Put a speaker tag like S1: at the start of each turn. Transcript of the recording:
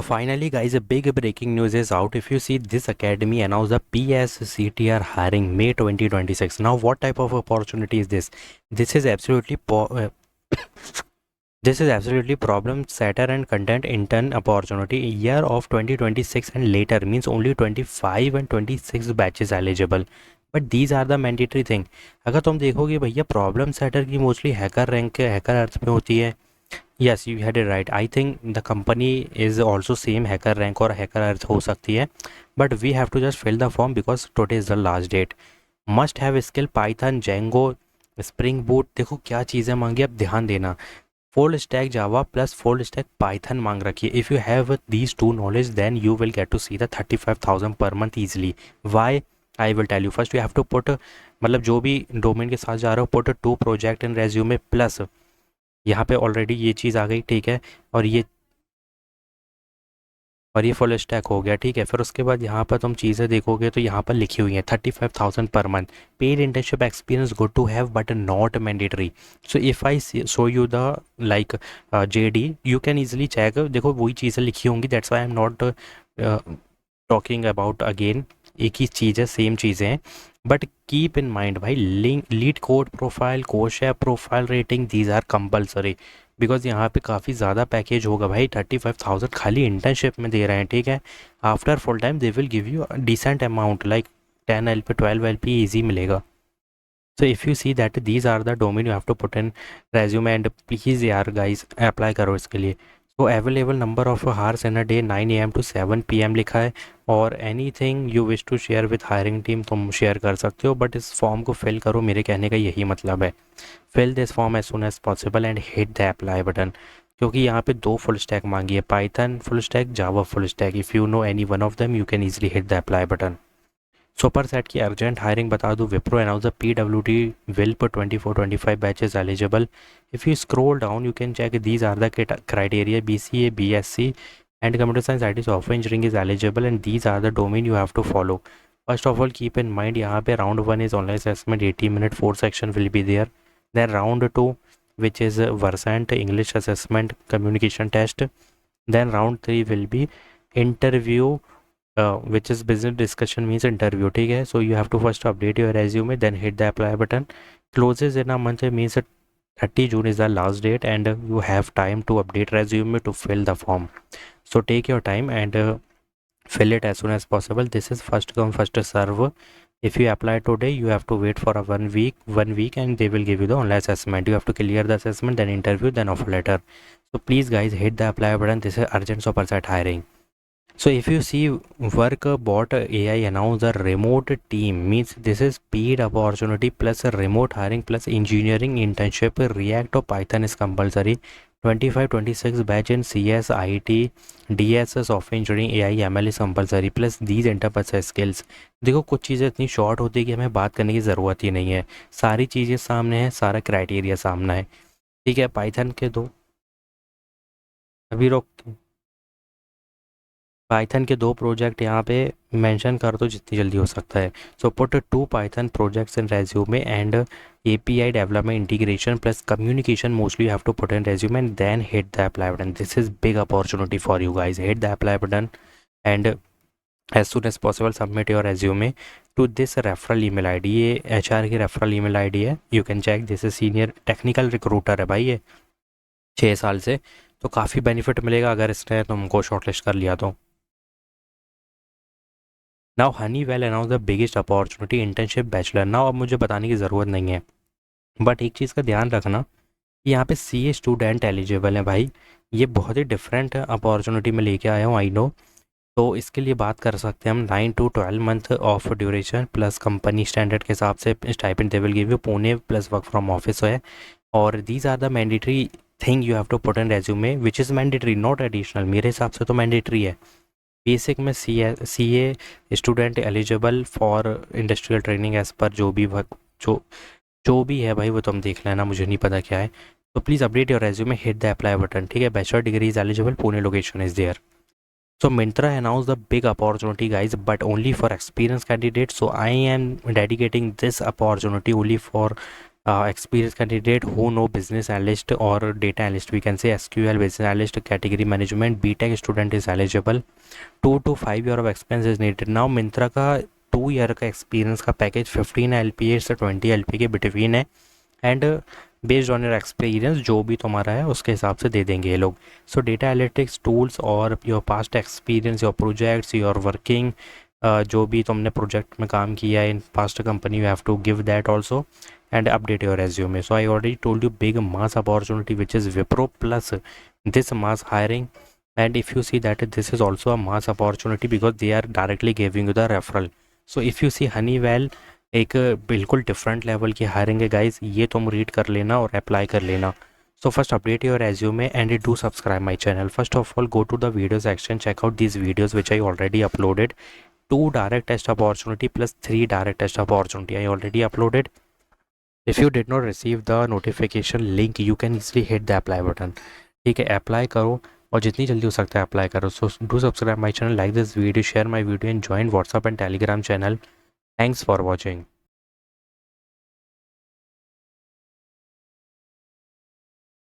S1: Finally, guys, a big breaking news is out. If you see, this academy announced the PSCTR hiring May 2026. Now, what type of opportunity is this? This is absolutely this is absolutely problem setter and content intern opportunity. Year of 2026 and later means only 25 and 26 batches eligible. But these are the mandatory thing. अगर तुम देखोगे भैया, problem setter की mostly HackerRank HackerEarth में होती है. Yes, you had it right. I think the company is also same HackerRank और HackerEarth हो सकती है. But we have to just fill the form because today is the last date. Must have skill Python, Django, Spring Boot. देखो क्या चीज़ें मांगी, अब ध्यान देना. Full stack Java plus full stack Python मांग रखी है. If you have these two knowledge then you will get to see the 35,000 per month easily. Why? I will tell you. First you have to put, मतलब जो भी domain के साथ जा रहे हो, put 2 project in resume plus. यहाँ पे ऑलरेडी ये चीज़ आ गई, ठीक है. और ये फुल स्टैक हो गया, ठीक है. फिर उसके बाद यहाँ पर तुम चीज़ें देखोगे तो यहाँ पर लिखी हुई हैं 35,000 per month. Paid internship experience good to have but not mandatory. So if I show you the like JD, you can easily check. देखो वही चीज़ें लिखी होंगी, that's why I am not talking about again. एक ही चीज़ है, same चीज़ें हैं. बट कीप इन माइंड भाई, लिंक लीड कोड प्रोफाइल, कोशा profile rating, these are compulsory. Because यहाँ पे काफ़ी ज़्यादा पैकेज होगा भाई. 35,000 खाली इंटर्नशिप में दे रहे हैं, ठीक है. After full time they will give you decent amount like 10 LP 12 LP easy मिलेगा. So if you see that these are the domain you have to put in resume, and please यार guys apply करो इसके लिए. So available number of hours in a day 9 AM to 7 PM लिखा है. और anything you wish to share with hiring team तुम share कर सकते हो, बट इस फॉर्म को फिल करो, मेरे कहने का यही मतलब है. Fill this form as soon as possible and hit the apply button. क्योंकि यहाँ पे 2 फुल स्टैक मांगी है, Python full stack, Java full stack. If you know any one of them you can easily hit the apply button. Super set की urgent hiring बता दूँ. Wipro announce the PWD will पर 24-25 batches eligible. If you scroll down you can check these are the criteria. BCA, BSc and computer science, IT, software engineering is eligible, and these are the domain you have to follow. First of all, keep in mind यहाँ पे round 1 is online assessment, 80 minute, 4 section will be there. Then round 2, which is Versant English assessment, communication test. Then round 3 will be interview, which is business discussion means interview, ठीक है. So you have to first update your resume, then hit the apply button. Closes in a month means 30 June is the last date, and you have time to update resume to fill the form. So take your time and fill it as soon as possible. This is first come first serve. If you apply today you have to wait for a 1 week and they will give you the online assessment. You have to clear the assessment, then interview, then offer letter. So please guys hit the apply button. This is urgent superset hiring. So if you see Workbot AI announce a remote team, means this is paid opportunity plus a remote hiring plus engineering internship. React or Python is compulsory. 25-26 batch in CS, IT, DS, software engineering, AI, ML is compulsory plus these enterprise skills. देखो कुछ चीज़ें इतनी short होती है कि हमें बात करने की ज़रूरत ही नहीं है. सारी चीज़ें सामने है, सारा क्राइटेरिया सामने है, ठीक है. पाइथन के दो, अभी रोक, पाइथन के 2 प्रोजेक्ट यहाँ पे मेंशन कर दो जितनी जल्दी हो सकता है. So put 2 Python projects in resume and API development integration plus communication mostly you have to put in resume and then hit the apply button. This is big opportunity for you guys. Hit the apply button and as soon as possible submit your resume to this referral email ID. ये HR की referral email ID है. You can check. This is senior technical recruiter है भाई, ये 6 साल से. तो काफ़ी बेनिफिट मिलेगा अगर इसने तुमको शॉर्टलिस्ट कर लिया तो. Now Honeywell announce the biggest opportunity internship bachelor. Now अब मुझे बताने की ज़रूरत नहीं है, बट एक चीज़ का ध्यान रखना कि यहाँ पे CA स्टूडेंट एलिजिबल हैं भाई. ये बहुत ही डिफरेंट अपॉर्चुनिटी में लेके आया हूँ, आई नो. तो इसके लिए बात कर सकते हैं हम 9 to 12 month of duration plus company standard के हिसाब से stipend they will give you. Pune plus work from office है. और these are the mandatory thing you have to put in resume which is mandatory not additional. मेरे हिसाब से तो mandatory है. बेसिक में CA student eligible for industrial training as per जो भी जो भी है भाई वो तुम देख लेना, मुझे नहीं पता क्या है. तो please update your resume, hit the apply button, ठीक है. Bachelor degree is eligible, Pune location is there. So Myntra announced the big opportunity guys, but only for experienced candidates. So I am dedicating this opportunity only for experienced candidate who know business analyst or data analyst, we can say SQL business analyst, category management, BTech student is eligible. 2 to 5 year of experience is needed. Now Myntra का 2 year का experience का package 15 LPA से 20 LPA के between है, and based on your experience जो भी तुम्हारा है उसके हिसाब से दे देंगे ये लोग. सो डेटा एनालिटिक्स टूल्स और your past experience, your projects, your working, जो भी तुमने प्रोजेक्ट में काम किया है in past company, you have to give that also and update your resume. So I already told you big mass opportunity which is Wipro plus this mass hiring, and if you see that this is also a mass opportunity because they are directly giving you the referral. So if you see Honeywell एक बिल्कुल different level की hiring है guys, ये तुम read कर लेना और apply कर लेना. So first update your resume and do subscribe my channel. First of all, go to the video section, check out these videos which I already uploaded. 2 direct test opportunity plus 3 direct test opportunity I already uploaded. If you did not receive the notification link, you can easily hit the apply button. ठीक है, apply करो और जितनी जल्दी हो सकता है apply करो. So do subscribe my channel, like this video, share my video and join WhatsApp and Telegram channel. Thanks for watching.